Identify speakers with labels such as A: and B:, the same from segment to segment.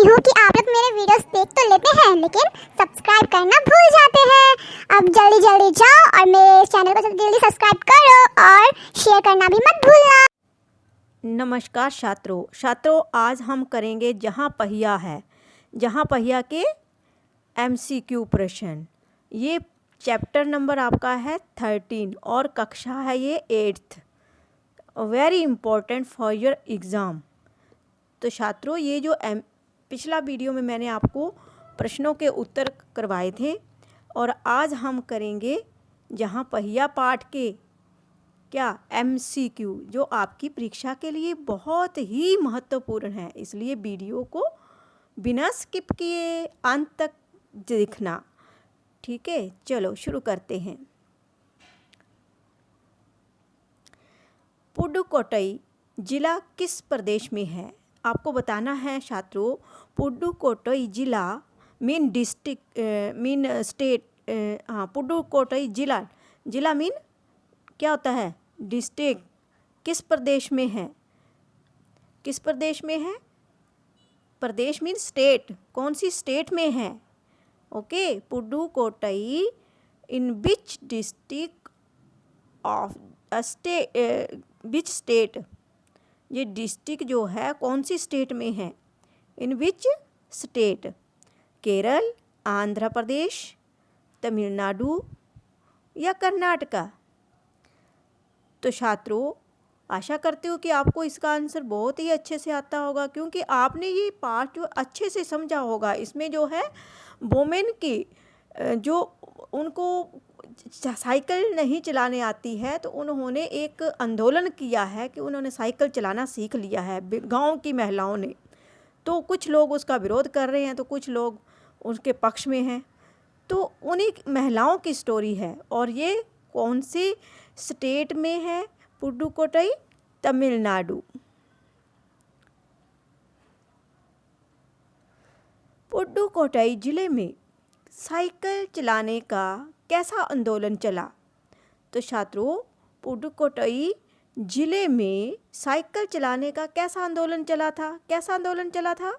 A: हूँ कि आप लोग मेरे वीडियोस देख तो लेते हैं लेकिन सब्सक्राइब करना भूल जाते हैं। अब जल्दी जल्दी जाओ और मेरे चैनल को जल्दी सब्सक्राइब करो और शेयर करना भी मत भूलना।
B: नमस्कार छात्रों, आज हम करेंगे जहाँ पहिया है, जहाँ पहिया के MCQ प्रश्न। ये चैप्टर नंबर आपका है 13 और कक्षा है ये 8th। Very important for your exam. तो छात्रों, ये जो पिछला वीडियो में मैंने आपको प्रश्नों के उत्तर करवाए थे और आज हम करेंगे जहाँ पहिया पाठ के क्या MCQ, जो आपकी परीक्षा के लिए बहुत ही महत्वपूर्ण है। इसलिए वीडियो को बिना स्किप किए अंत तक देखना, ठीक है। चलो शुरू करते हैं। पुडुकोट्टई जिला किस प्रदेश में है? आपको बताना है छात्रों। पुडुकोट्टई जिला mean district mean state. Pudukkottai जिला मीन क्या होता है? डिस्ट्रिक्ट। किस प्रदेश में है? किस प्रदेश में है? प्रदेश मीन स्टेट। कौन सी स्टेट में है? Okay, Pudukkottai in which district of which state. ये डिस्ट्रिक्ट जो है कौन सी स्टेट में है? इन विच स्टेट? केरल, आंध्र प्रदेश, तमिलनाडु या कर्नाटका? तो छात्रों, आशा करती हूँ कि आपको इसका आंसर बहुत ही अच्छे से आता होगा, क्योंकि आपने ये पार्ट जो अच्छे से समझा होगा। इसमें जो है वोमेन की जो उनको साइकिल नहीं चलाने आती है, तो उन्होंने एक आंदोलन किया है कि उन्होंने साइकिल चलाना सीख लिया है गांव की महिलाओं ने। तो कुछ लोग उसका विरोध कर रहे हैं, तो कुछ लोग उसके पक्ष में हैं। तो उन्हीं महिलाओं की स्टोरी है। और ये कौन से स्टेट में है? पुडुकोट्टई, तमिलनाडु। पुडुकोट्टई जिले में साइकिल चलाने का कैसा आंदोलन चला? तो छात्रों, पुडुकोट्टई जिले में साइकिल चलाने का कैसा आंदोलन चला था? कैसा आंदोलन चला था?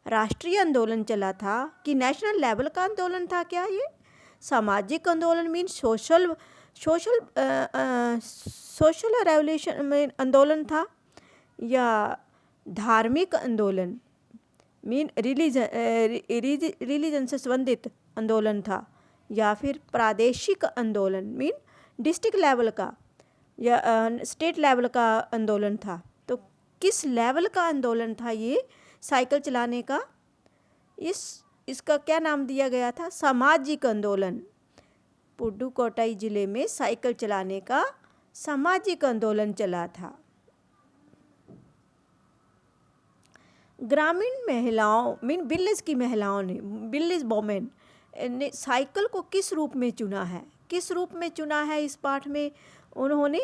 B: राष्ट्रीय आंदोलन चला था कि नेशनल लेवल का आंदोलन था? क्या ये सामाजिक आंदोलन मीन सोशल रेवोल्यूशन में आंदोलन था, या धार्मिक आंदोलन मीन रिलीजन से संबंधित आंदोलन था, या फिर प्रादेशिक आंदोलन मीन डिस्ट्रिक्ट लेवल का या स्टेट लेवल का आंदोलन था? तो किस लेवल का आंदोलन था ये साइकिल चलाने का? इसका क्या नाम दिया गया था? सामाजिक आंदोलन। पुडुकोट्टई जिले में साइकिल चलाने का सामाजिक आंदोलन चला था। ग्रामीण महिलाओं मीन विलेज की महिलाओं ने, विलेज वोमेन ने साइकिल को किस रूप में चुना है? किस रूप में चुना है? इस पाठ में उन्होंने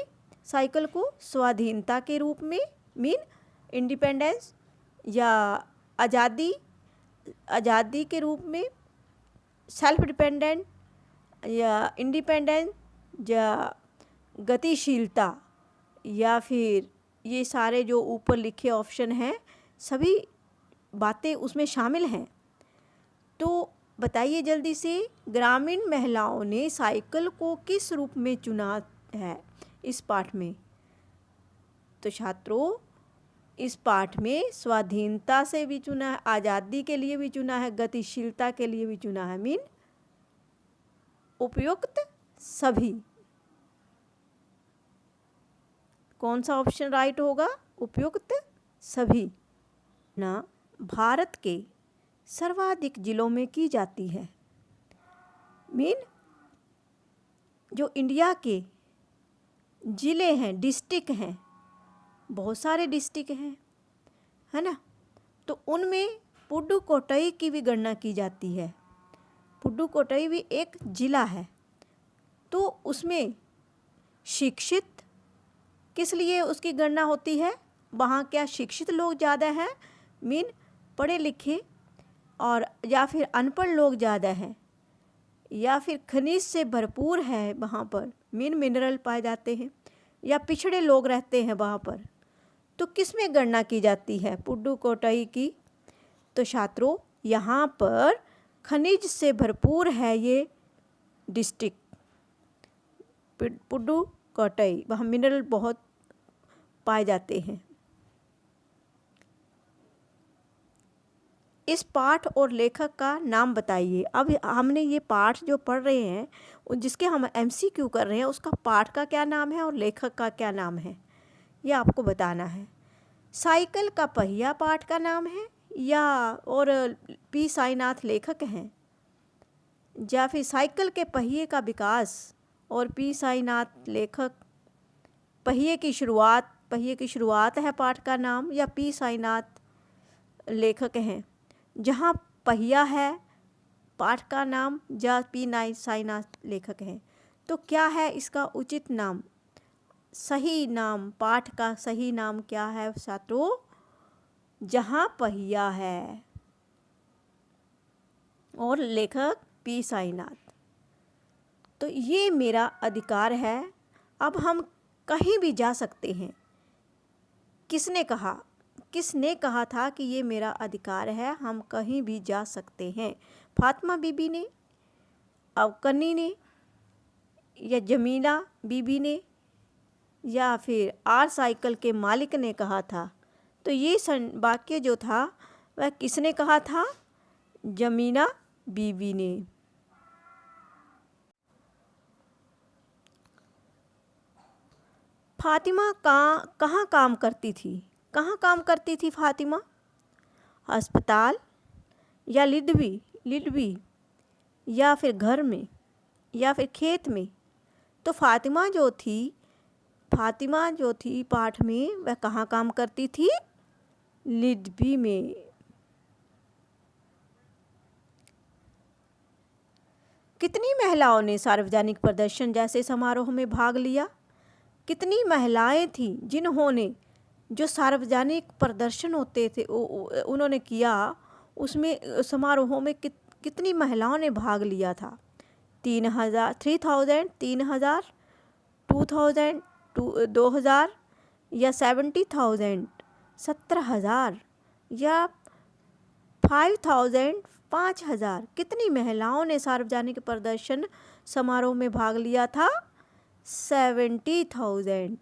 B: साइकिल को स्वाधीनता के रूप में मीन इंडिपेंडेंस, या आज़ादी के रूप में, सेल्फ डिपेंडेंट, या इंडिपेंडेंट, या गतिशीलता, या फिर ये सारे जो ऊपर लिखे ऑप्शन हैं सभी बातें उसमें शामिल हैं। तो बताइए जल्दी से, ग्रामीण महिलाओं ने साइकिल को किस रूप में चुना है इस पाठ में? तो छात्रों, इस पाठ में स्वाधीनता से भी चुना है, आज़ादी के लिए भी चुना है, गतिशीलता के लिए भी चुना है, मीन उपयुक्त सभी। कौन सा ऑप्शन राइट होगा? उपयुक्त सभी ना भारत के सर्वाधिक जिलों में की जाती है। मीन जो इंडिया के ज़िले हैं, डिस्ट्रिक्ट हैं, बहुत सारे डिस्ट्रिक्ट हैं, है ना? तो उनमें पुडुकोट्टई की भी गणना की जाती है। पुडुकोट्टई भी एक ज़िला है। तो उसमें शिक्षित किस लिए उसकी गणना होती है? वहाँ क्या शिक्षित लोग ज़्यादा हैं मीन पढ़े लिखे, और या फिर अनपढ़ लोग ज़्यादा हैं, या फिर खनिज से भरपूर है वहाँ पर मीन मिनरल पाए जाते हैं, या पिछड़े लोग रहते हैं वहाँ पर? तो किस में गणना की जाती है पुडुकोट्टई की? तो छात्रों यहाँ पर खनिज से भरपूर है ये डिस्ट्रिक्ट पुडुकोट्टई, वहाँ मिनरल बहुत पाए जाते हैं। इस पाठ और लेखक का नाम बताइए। अब हमने ये पाठ जो पढ़ रहे हैं जिसके हम MCQ कर रहे हैं उसका पाठ का क्या नाम है और लेखक का क्या नाम है ये आपको बताना है। साइकिल का पहिया पाठ का नाम है या और P साईनाथ लेखक हैं, या फिर साइकिल के पहिए का विकास और P साईनाथ लेखक, पहिए की शुरुआत है पाठ का नाम, या P साईनाथ लेखक हैं। जहाँ पहिया है पाठ का नाम या P साईनाथ लेखक हैं। तो क्या है इसका उचित नाम, सही नाम, पाठ का सही नाम क्या है छात्रों? जहाँ पहिया है और लेखक P साईनाथ। तो ये मेरा अधिकार है। अब हम कहीं भी जा सकते हैं। किसने कहा था कि ये मेरा अधिकार है, हम कहीं भी जा सकते हैं? फातिमा बीबी ने, अवकनी ने, या जमीला बीबी ने, या फिर आर साइकिल के मालिक ने कहा था? तो ये वाक्य जो था वह किसने कहा था? जमीला बीबी ने। फातिमा कहाँ काम करती थी? कहाँ काम करती थी फातिमा? अस्पताल या लिडवी या फिर घर में या फिर खेत में? तो फातिमा जो थी पाठ में वह कहाँ काम करती थी? लिडवी में। कितनी महिलाओं ने सार्वजनिक प्रदर्शन जैसे समारोह में भाग लिया? कितनी महिलाएं थीं जिन्होंने जो सार्वजनिक प्रदर्शन होते थे उन्होंने किया, उसमें समारोहों में कितनी महिलाओं ने भाग लिया था? 3000, 3000, 3000, 2000, 2000 या 70,000, 17,000 या 5,000, 5,000? कितनी महिलाओं ने सार्वजनिक प्रदर्शन समारोह में भाग लिया था? 70,000।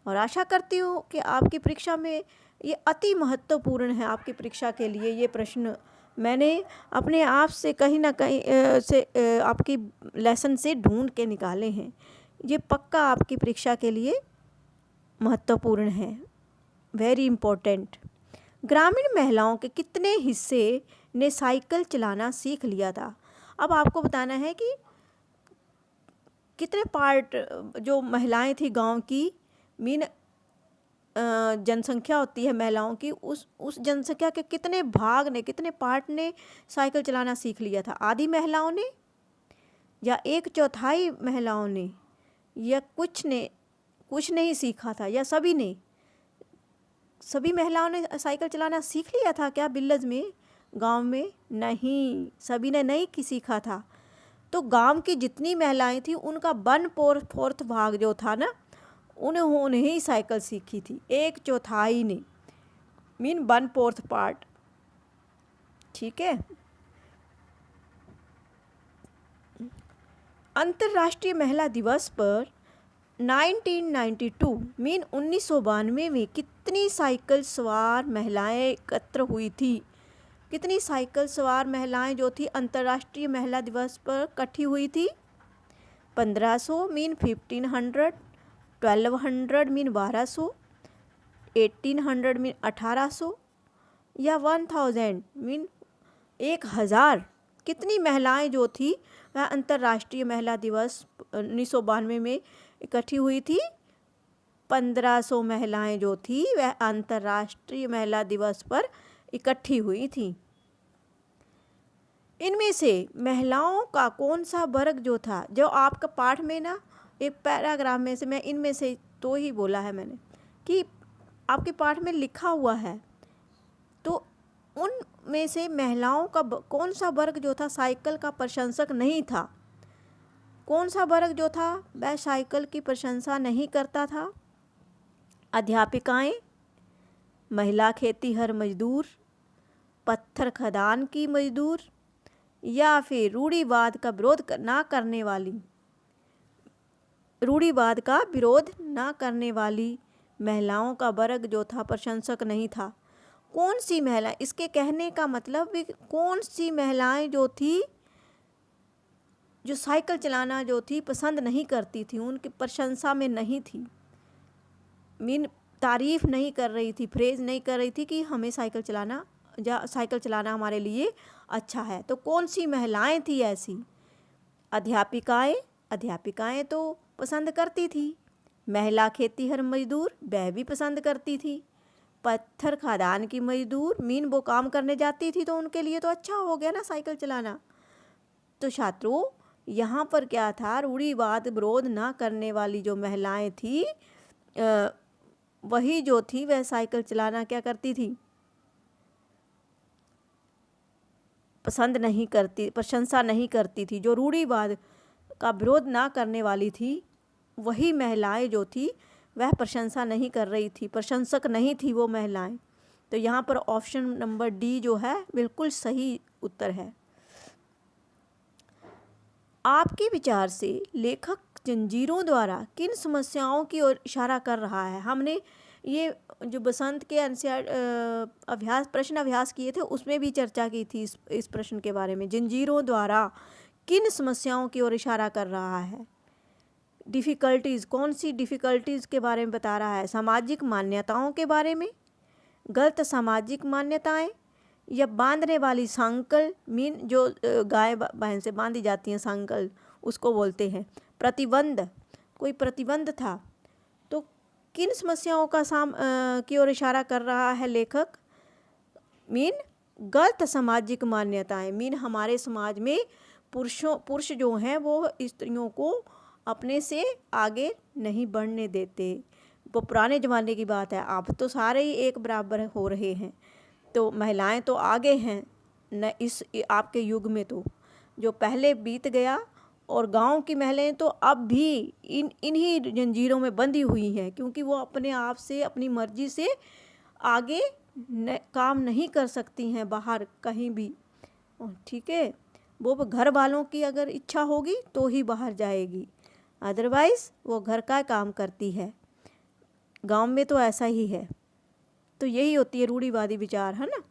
B: और आशा करती हूँ कि आपकी परीक्षा में ये अति महत्वपूर्ण है। आपकी परीक्षा के लिए ये प्रश्न मैंने अपने आप से कहीं ना कहीं से आपकी लेसन से ढूंढ के निकाले हैं। ये पक्का आपकी परीक्षा के लिए महत्वपूर्ण है, वेरी इम्पोर्टेंट। ग्रामीण महिलाओं के कितने हिस्से ने साइकिल चलाना सीख लिया था? अब आपको बताना है कि कितने पार्ट जो महिलाएं थी गांव की, मीन जनसंख्या होती है महिलाओं की, उस जनसंख्या के कितने भाग ने, कितने पार्ट ने साइकिल चलाना सीख लिया था? आधी महिलाओं ने, या 1/4 महिलाओं ने, या कुछ नहीं सीखा था, या सभी ने? सभी महिलाओं ने साइकिल चलाना सीख लिया था क्या विलेज में, गांव में? नहीं, सभी ने नहीं सीखा था। तो गांव की जितनी महिलाएं थी उनका 1/4 भाग जो था ना, उन्होंने ही साइकिल सीखी थी। 1/4 ने, मीन 1/4 पार्ट। ठीक है। अंतर्राष्ट्रीय महिला दिवस पर 1992 मीन 1992 में कितनी साइकिल सवार महिलाएं एकत्र हुई थी? कितनी साइकिल सवार महिलाएं जो थी अंतर्राष्ट्रीय महिला दिवस पर इकट्ठी हुई थी? 1500 मीन 1500, 1200 मीन 1200, 1800 मीन 1800, या 1000 मीन 1000? कितनी महिलाएं जो थी वह अंतर्राष्ट्रीय महिला दिवस 1992 में इकट्ठी हुई थी? 1500 महिलाएं जो थी वह अंतर्राष्ट्रीय महिला दिवस पर इकट्ठी हुई थी। इनमें से महिलाओं का कौन सा वर्ग जो था, जो आपका पाठ में ना एक पैराग्राफ में से, मैं इनमें से तो ही बोला है मैंने कि आपके पाठ में लिखा हुआ है, तो उनमें से महिलाओं का कौन सा वर्ग जो था साइकिल का प्रशंसक नहीं था? कौन सा वर्ग जो था वह साइकिल की प्रशंसा नहीं करता था? अध्यापिकाएं, महिला खेतीहर मजदूर, पत्थर खदान की मजदूर, या फिर रूढ़िवाद का विरोध ना करने वाली, रूढ़िवाद का विरोध ना करने वाली महिलाओं का वर्ग जो था प्रशंसक नहीं था। कौन सी महिला, इसके कहने का मतलब भी कौन सी महिलाएं जो थी जो साइकिल चलाना जो थी पसंद नहीं करती थी, उनकी प्रशंसा में नहीं थी, मीन तारीफ नहीं कर रही थी, प्रेज नहीं कर रही थी कि हमें साइकिल चलाना हमारे लिए अच्छा है। तो कौन सी महिलाएं थी ऐसी? अध्यापिकाएं तो पसंद करती थी। महिला खेतीहर मजदूर वह भी पसंद करती थी। पत्थर खदान की मजदूर मीन वो काम करने जाती थी तो उनके लिए तो अच्छा हो गया ना साइकिल चलाना। तो छात्रों यहाँ पर क्या था, रूढ़िवाद विरोध ना करने वाली जो महिलाएं थी वही जो थी वह साइकिल चलाना क्या करती थी, पसंद नहीं करती, प्रशंसा नहीं करती थी। जो रूढ़िवाद का विरोध ना करने वाली थी वही महिलाएं जो थी वह प्रशंसा नहीं कर रही थी, प्रशंसक नहीं थी वो महिलाएं। तो यहाँ पर ऑप्शन नंबर डी जो है बिल्कुल सही उत्तर है। आपके विचार से लेखक जंजीरों द्वारा किन समस्याओं की ओर इशारा कर रहा है? हमने ये जो बसंत के प्रश्न अभ्यास किए थे उसमें भी चर्चा की थी इस प्रश्न के बारे में। जंजीरों द्वारा किन समस्याओं की ओर इशारा कर रहा है? डिफ़िकल्टीज़, कौन सी डिफ़िकल्टीज़ के बारे में बता रहा है? सामाजिक मान्यताओं के बारे में, गलत सामाजिक मान्यताएं, या बांधने वाली सांकल, मीन जो गाय बहन से बांधी जाती हैं सांकल उसको बोलते हैं। प्रतिबंध, कोई प्रतिबंध था। तो किन समस्याओं का की ओर इशारा कर रहा है लेखक? मीन गलत सामाजिक मान्यताएं, मीन हमारे समाज में पुरुष जो हैं वो स्त्रियों को अपने से आगे नहीं बढ़ने देते। वो पुराने ज़माने की बात है, अब तो सारे ही एक बराबर हो रहे हैं। तो महिलाएं तो आगे हैं न इस आपके युग में, तो जो पहले बीत गया। और गांव की महिलाएं तो अब भी इन्हीं जंजीरों में बंधी हुई हैं, क्योंकि वो अपने आप से अपनी मर्जी से आगे काम नहीं कर सकती हैं बाहर कहीं भी। ठीक है, वो घर वालों की अगर इच्छा होगी तो ही बाहर जाएगी, अदरवाइज़ वो घर का काम करती है। गांव में तो ऐसा ही है। तो यही होती है रूढ़िवादी विचार, है ना।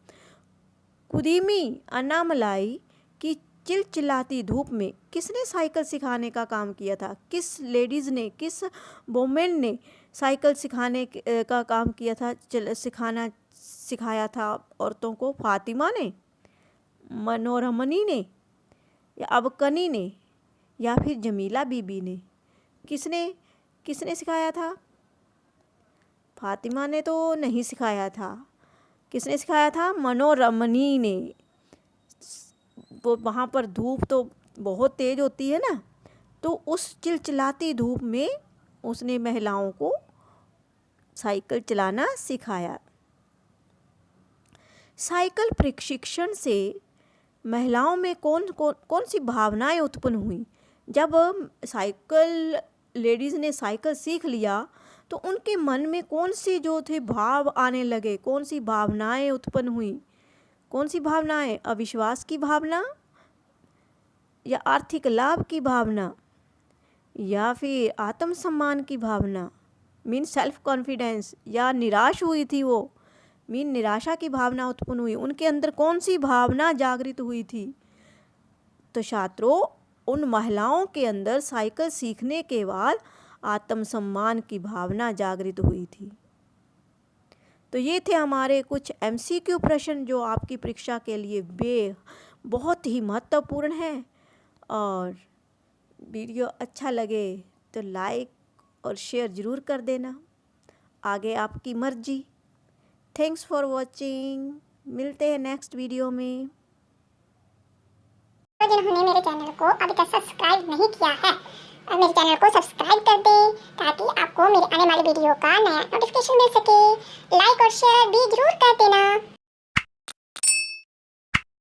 B: कुदीमी अन्नामलाई की चिलचिलाती धूप में किसने साइकिल सिखाने का काम किया था? किस लेडीज़ ने, किस वोमेन ने साइकिल सिखाने का काम किया था, सिखाया था औरतों को? फातिमा ने, मनोरमनी ने, या अबकनी ने, या फिर जमीला बीबी ने? किसने सिखाया था? फातिमा ने तो नहीं सिखाया था। किसने सिखाया था? मनोरमनी ने। वो वहाँ पर धूप तो बहुत तेज़ होती है ना, तो उस चिलचिलाती धूप में उसने महिलाओं को साइकिल चलाना सिखाया। साइकिल प्रशिक्षण से महिलाओं में कौन सी भावनाएं उत्पन्न हुई? जब लेडीज़ ने साइकिल सीख लिया तो उनके मन में कौन सी जो थे भाव आने लगे, कौन सी भावनाएं उत्पन्न हुई? कौन सी भावनाएं? अविश्वास की भावना, या आर्थिक लाभ की भावना, या फिर आत्मसम्मान की भावना, मीन सेल्फ कॉन्फिडेंस, या निराश हुई थी वो, मीन निराशा की भावना उत्पन्न हुई? उनके अंदर कौन सी भावना जागृत हुई थी? तो छात्रों, उन महिलाओं के अंदर साइकिल सीखने के बाद आत्मसम्मान की भावना जागृत हुई थी। तो ये थे हमारे कुछ MCQ प्रश्न जो आपकी परीक्षा के लिए बहुत ही महत्वपूर्ण है। और वीडियो अच्छा लगे तो लाइक और शेयर ज़रूर कर देना, आगे आपकी मर्जी। थैंक्स फॉर वॉचिंग, मिलते हैं नेक्स्ट वीडियो में।
A: जिन्होंने मेरे चैनल को अभी तक सब्सक्राइब नहीं किया है, मेरे चैनल को सब्सक्राइब कर दें ताकि आपको मेरे आने वाली वीडियो का नया नोटिफिकेशन मिल सके। लाइक और शेयर भी जरूर कर देना।